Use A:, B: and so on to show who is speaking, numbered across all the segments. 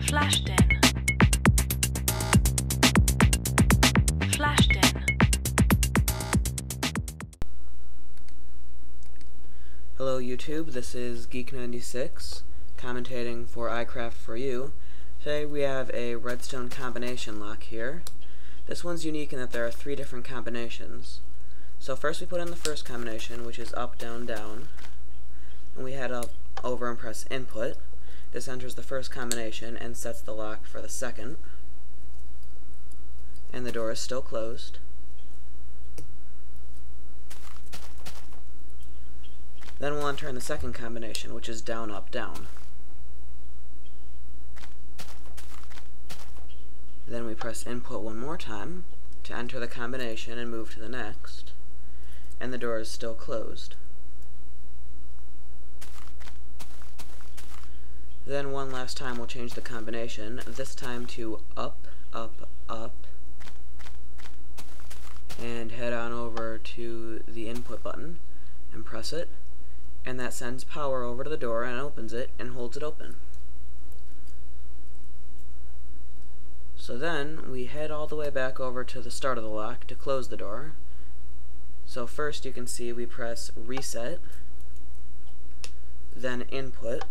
A: Flashed in. Flashed in.
B: Hello YouTube, this is Geek96, commentating for iCraft4U. Today we have a redstone combination lock here. This one's unique in that there are 3 different combinations. So first we put in the first combination, which is up, down, down. And we head up, over, and press input. This enters the first combination and sets the lock for the second. And the door is still closed. Then we'll enter in the second combination, which is down, up, down. Then we press input one more time to enter the combination and move to the next, and the door is still closed. Then one last time we'll change the combination, this time to up, up, up, and head on over to the input button and press it, and that sends power over to the door and opens it and holds it open. So then we head all the way back over to the start of the lock to close the door. So first you can see we press reset, then input,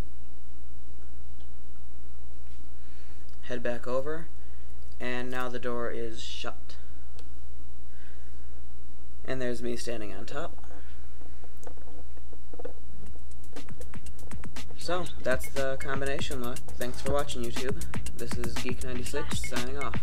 B: head back over, and now the door is shut. And there's me standing on top. So, that's the combination lock. Thanks for watching, YouTube. This is Geek96 signing off.